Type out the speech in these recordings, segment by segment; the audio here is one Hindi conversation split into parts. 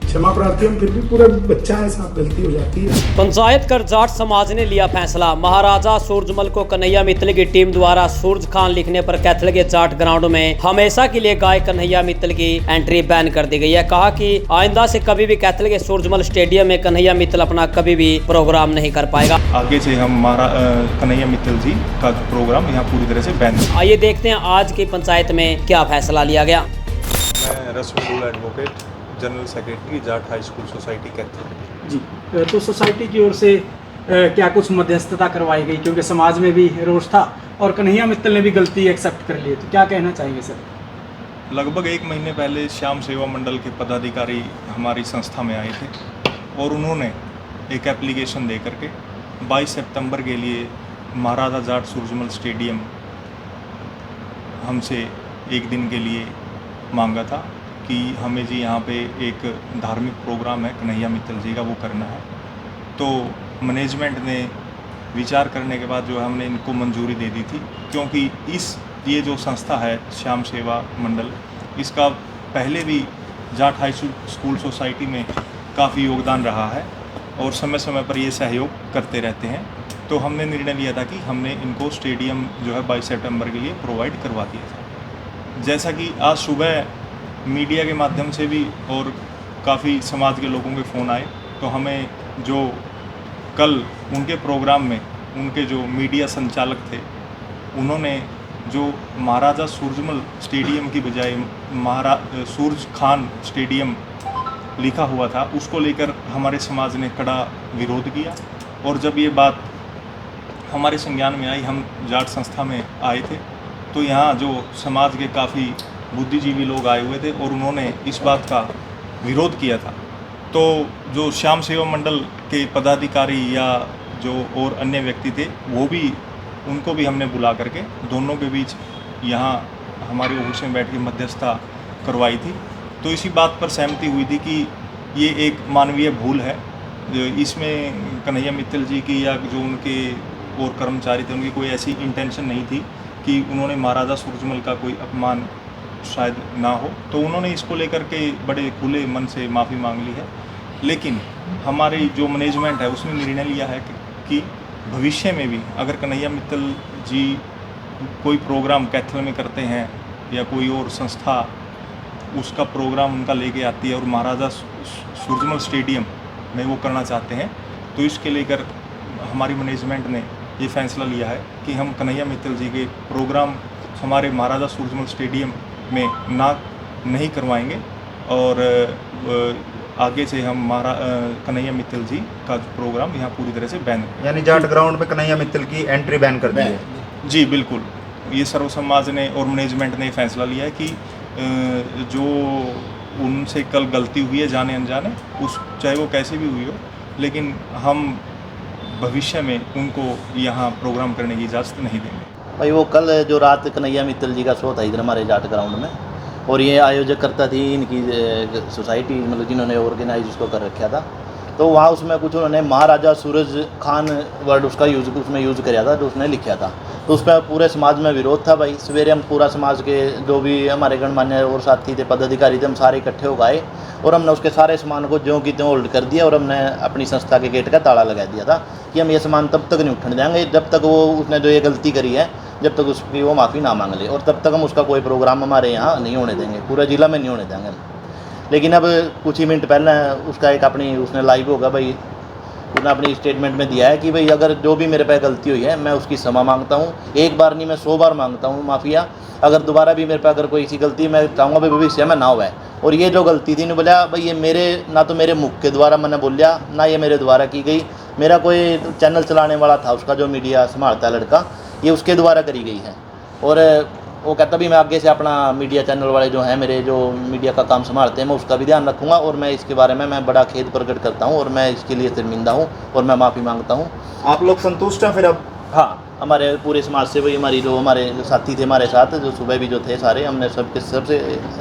क्षमा प्रार्थी हम, फिर भी पूरा बच्चा है, साथ गलती हो जाती है। पंचायत कर जाट समाज ने लिया फैसला। महाराजा सूरजमल को कन्हैया मित्तल की टीम द्वारा सूरज खान लिखने पर कैथल के जाट ग्राउंड में हमेशा के लिए गाय कन्हैया मित्तल की एंट्री बैन कर दी गई है। कहा कि आइंदा से कभी भी कैथल के सूरजमल स्टेडियम में कन्हैया मित्तल अपना कभी भी प्रोग्राम नहीं कर पाएगा। आगे से हम कन्हैया मित्तल जी का प्रोग्राम यहाँ पूरी तरह से बैन। आइए देखते हैं आज की पंचायत में क्या फैसला लिया गया। मैं Rasamdulla advocate, general secretary Jat high school society Kaithal ji. तो सोसाइटी की ओर से क्या कुछ मध्यस्थता करवाई गई, क्योंकि समाज में भी रोष था और कन्हैया मित्तल ने भी गलती एक्सेप्ट कर ली, तो क्या कहना चाहेंगे सर? लगभग 1 महीने पहले श्याम सेवा मंडल के पदाधिकारी हमारी संस्था में आए थे और उन्होंने एक एप्लीकेशन दे करके 22 सितंबर के लिए महाराजा जाट सूरजमल स्टेडियम हमसे एक दिन के लिए मांगा था कि हमें जी यहाँ पे एक धार्मिक प्रोग्राम है कन्हैया मित्तल जी का, वो करना है। तो मैनेजमेंट ने विचार करने के बाद जो है हमने इनको मंजूरी दे दी थी, क्योंकि ये जो संस्था है श्याम सेवा मंडल, इसका पहले भी जाट हाई स्कूल सोसाइटी में काफ़ी योगदान रहा है और समय समय पर ये सहयोग करते रहते हैं। तो हमने निर्णय लिया था कि हमने इनको स्टेडियम जो है 22 सितंबर के लिए प्रोवाइड करवा दिया था। जैसा कि आज सुबह मीडिया के माध्यम से भी और काफ़ी समाज के लोगों के फ़ोन आए, तो हमें जो कल उनके प्रोग्राम में उनके जो मीडिया संचालक थे, उन्होंने जो महाराजा सूरजमल स्टेडियम की बजाय सूरज खान स्टेडियम लिखा हुआ था, उसको लेकर हमारे समाज ने कड़ा विरोध किया। और जब ये बात हमारे संज्ञान में आई, हम जाट संस्था में आए थे, तो यहाँ जो समाज के काफ़ी बुद्धिजीवी लोग आए हुए थे और उन्होंने इस बात का विरोध किया था। तो जो श्याम सेवा मंडल के पदाधिकारी या जो और अन्य व्यक्ति थे, वो भी उनको भी हमने बुला करके दोनों के बीच यहाँ हमारे ऑफिस में बैठ के मध्यस्थता करवाई थी। तो इसी बात पर सहमति हुई थी कि ये एक मानवीय भूल है, इसमें कन्हैया मित्तल जी की या जो उनके और कर्मचारी थे उनकी कोई ऐसी इंटेंशन नहीं थी कि उन्होंने महाराजा सूरजमल का कोई अपमान शायद ना हो। तो उन्होंने इसको लेकर के बड़े खुले मन से माफ़ी मांग ली है। लेकिन हमारी जो मैनेजमेंट है उसने निर्णय लिया है कि भविष्य में भी अगर कन्हैया मित्तल जी कोई प्रोग्राम कैथल में करते हैं या कोई और संस्था उसका प्रोग्राम उनका लेके आती है और महाराजा सूरजमल स्टेडियम में वो करना चाहते हैं, तो इसके लेकर हमारी मैनेजमेंट ने ये फैसला लिया है कि हम कन्हैया मित्तल जी के प्रोग्राम हमारे महाराजा सूरजमल स्टेडियम में नहीं करवाएंगे और आगे से हम कन्हैया मित्तल जी का प्रोग्राम यहाँ पूरी तरह से बैन, यानी जाट ग्राउंड पे कन्हैया मित्तल की एंट्री बैन कर दी है। जी बिल्कुल, ये सर्व समाज ने और मैनेजमेंट ने फैसला लिया है कि जो उनसे कल गलती हुई है जाने अनजाने, चाहे वो कैसे भी हुई हो, लेकिन हम भविष्य में उनको यहाँ प्रोग्राम करने की इजाज़त नहीं देंगे। भाई वो कल जो रात कन्हैया मित्तल जी का शो था इधर हमारे जाट ग्राउंड में, और ये आयोजक करता थी इनकी सोसाइटी, मतलब जिन्होंने ऑर्गेनाइज उसको कर रखा था। तो वहाँ उसमें कुछ उन्होंने महाराजा सूरज खान वर्ड उसका उसमें यूज़ कराया था, जो उसने लिखा था। तो उस पर पूरे समाज में विरोध था। भाई सवेरे हम पूरा समाज के जो भी हमारे गणमान्य और साथी थे, पदाधिकारी थे, हम सारे इकट्ठे हो गए और हमने उसके सारे सामान को ज्यों की त्यों होल्ड कर दिया और हमने अपनी संस्था के गेट का ताला लगा दिया था कि हम ये सामान तब तक नहीं उठने देंगे जब तक वो उसने जो ये गलती करी है, जब तक उसकी वो माफ़ी ना मांग ले, और तब तक हम उसका कोई प्रोग्राम हमारे यहाँ नहीं होने देंगे, पूरे ज़िला में नहीं होने देंगे हम। लेकिन अब कुछ ही मिनट पहले उसका एक अपनी उसने लाइव होगा भाई, उसने अपनी स्टेटमेंट में दिया है कि भाई अगर जो भी मेरे पे गलती हुई है मैं उसकी क्षमा मांगता हूँ, एक बार नहीं मैं 100 बार मांगता हूँ माफ़िया। अगर दोबारा भी मेरे पे अगर कोई ऐसी गलती मैं चाहूँगा भाई भविष्य में ना हुआ है। और ये जो गलती थी, बोला भाई ये मेरे ना तो मेरे मुख के द्वारा मैंने बोलिया, ना ये मेरे द्वारा की गई, मेरा कोई चैनल चलाने वाला था उसका जो मीडिया संभालता है लड़का, ये उसके द्वारा करी गई है। और वो कहता भी मैं आगे से अपना मीडिया चैनल वाले जो हैं मेरे जो मीडिया का काम संभालते हैं मैं उसका भी ध्यान रखूँगा, और मैं इसके बारे में मैं बड़ा खेद प्रकट करता हूँ और मैं इसके लिए शर्मिंदा हूँ और मैं माफ़ी मांगता हूँ। आप लोग संतुष्ट हैं फिर अब? हाँ, हमारे पूरे समाज से वही हमारी जो हमारे साथी थे हमारे साथ, जो सुबह भी जो थे सारे, हमने सबसे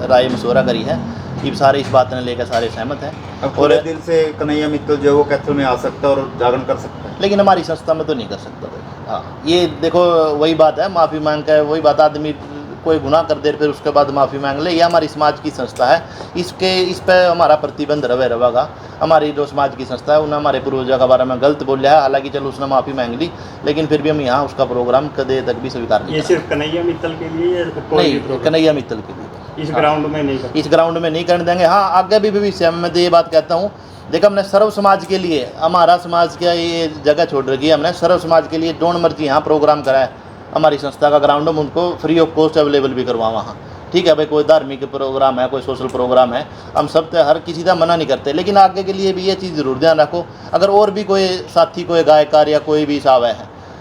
राय मशवरा करी है कि सारे इस बात ने लेकर सारे सहमत हैं। अब और दिल से कन्हैया मित्तल जो है वो कैथल में आ सकता है और जागरण कर सकता है, लेकिन हमारी संस्था में तो नहीं कर सकता भाई। हाँ, ये देखो वही बात है, माफ़ी मांग कर वही बात, आदमी कोई गुनाह कर दे फिर उसके बाद माफ़ी मांग ले, ये हमारी समाज की संस्था है। इस पे हमारा प्रतिबंध रहेगा। हमारी जो समाज की संस्था है उन्होंने हमारे पूर्वजों के बारे में गलत बोला है, हालांकि चलो उसने माफ़ी मांग ली, लेकिन फिर भी हम यहाँ उसका प्रोग्राम कदे तक भी स्वीकार नहीं ये करेंगे। सिर्फ कन्हैया मित्तल के लिए या कोई भी नहीं, प्रोग्राम? कन्हैया मित्तल के लिए इस ग्राउंड में नहीं करते? इस ग्राउंड में नहीं करने देंगे। हाँ, आगे भी भविष्य में मैं तो ये बात कहता हूँ, देखो हमने सर्व समाज के लिए, हमारा समाज का ये जगह छोड़ रखी है, हमने सर्व समाज के लिए जोन मर्जी यहाँ प्रोग्राम करा है। हमारी संस्था का ग्राउंड हम उनको फ्री ऑफ कॉस्ट अवेलेबल भी करवा वहाँ, ठीक है भाई। कोई धार्मिक प्रोग्राम है, कोई सोशल प्रोग्राम है, हम सब हर किसी का मना नहीं करते, लेकिन आगे के लिए भी ये चीज़ ज़रूर ध्यान रखो, अगर और भी कोई साथी, कोई गायकार या कोई भी साव है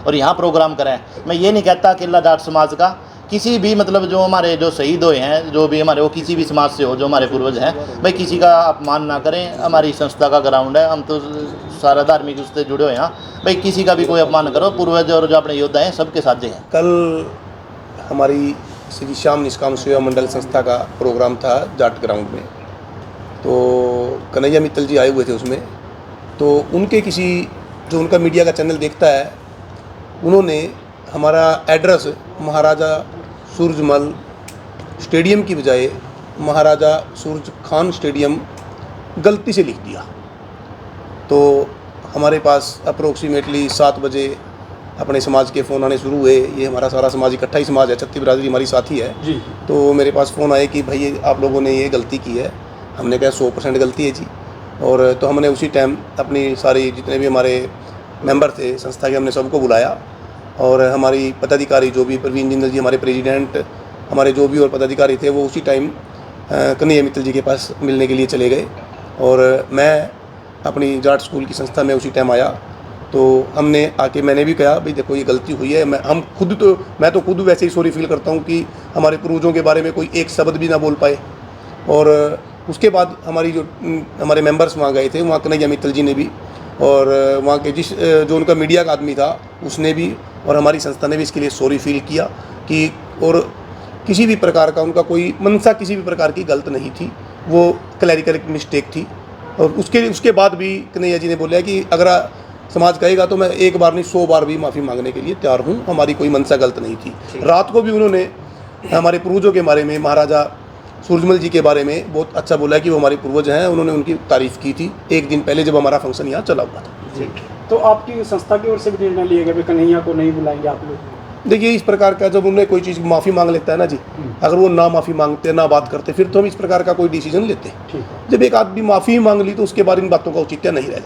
और यहाँ प्रोग्राम करें, मैं ये नहीं कहता अकेला जाट समाज का, किसी भी मतलब जो हमारे जो शहीद हुए हैं, जो भी हमारे, वो किसी भी समाज से हो, जो हमारे पूर्वज हैं, भाई किसी का अपमान ना करें। हमारी संस्था का ग्राउंड है, हम तो सारा धार्मिक उससे जुड़े हुए हैं, भाई किसी का भी कोई अपमान न करो। पूर्वज और जो अपने योद्धा हैं सबके साथ हैं। कल हमारी श्री श्याम निष्काम सेवा मंडल संस्था का प्रोग्राम था जाट ग्राउंड में, तो कन्हैया मित्तल जी आए हुए थे उसमें। तो उनके किसी जो उनका मीडिया का चैनल देखता है, उन्होंने हमारा एड्रेस महाराजा सूरजमल स्टेडियम की बजाय महाराजा सूरज खान स्टेडियम गलती से लिख दिया। तो हमारे पास अप्रोक्सीमेटली 7 बजे अपने समाज के फ़ोन आने शुरू हुए। ये हमारा सारा समाज इकट्ठा ही समाज है, छत्ती बिरादरी हमारी साथी है जी। तो मेरे पास फ़ोन आए कि भाई आप लोगों ने ये गलती की है। हमने कहा 100% गलती है जी। और तो हमने उसी टाइम अपनी सारी जितने भी हमारे मेंबर थे संस्था के, हमने सबको बुलाया और हमारी पदाधिकारी जो भी प्रवीण जिंदल जी हमारे प्रेसिडेंट, हमारे जो भी और पदाधिकारी थे, वो उसी टाइम कन्हैया मित्तल जी के पास मिलने के लिए चले गए। और मैं अपनी जाट स्कूल की संस्था में उसी टाइम आया। तो हमने आके मैंने भी कहा भाई देखो ये गलती हुई है। मैं तो खुद वैसे ही सॉरी फील करता हूँ कि हमारे पूर्वजों के बारे में कोई एक शब्द भी ना बोल पाए। और उसके बाद हमारे मेंबर्स वहाँ गए थे, वहाँ कन्हैया मित्तल जी ने भी, और वहाँ के जो उनका मीडिया का आदमी था उसने भी, और हमारी संस्था ने भी इसके लिए सॉरी फील किया कि, और किसी भी प्रकार का उनका कोई मनसा किसी भी प्रकार की गलत नहीं थी, वो क्लैरिकल मिस्टेक थी। और उसके बाद भी कन्हैया जी ने बोला कि अगर समाज कहेगा तो मैं एक बार नहीं 100 बार भी माफ़ी मांगने के लिए तैयार हूँ, हमारी कोई मनसा गलत नहीं थी। रात को भी उन्होंने हमारे पूर्वजों के बारे में, महाराजा सूरजमल जी के बारे में बहुत अच्छा बोला है कि वो हमारे पूर्वज हैं। उन्होंने उनकी तारीफ़ की थी एक दिन पहले जब हमारा फंक्शन यहाँ चला हुआ था। तो आपकी संस्था की ओर से भी निर्णय लिया गया कि कन्हैया को नहीं बुलाएंगे आप लोग? देखिए इस प्रकार का जब उन्हें कोई चीज़ माफ़ी मांग लेता है ना जी, अगर वो ना माफ़ी मांगते ना बात करते, फिर तो हम इस प्रकार का कोई डिसीजन लेते। ठीक है। जब एक आदमी माफ़ी मांग ली तो उसके बाद इन बातों का औचित्य नहीं रहता।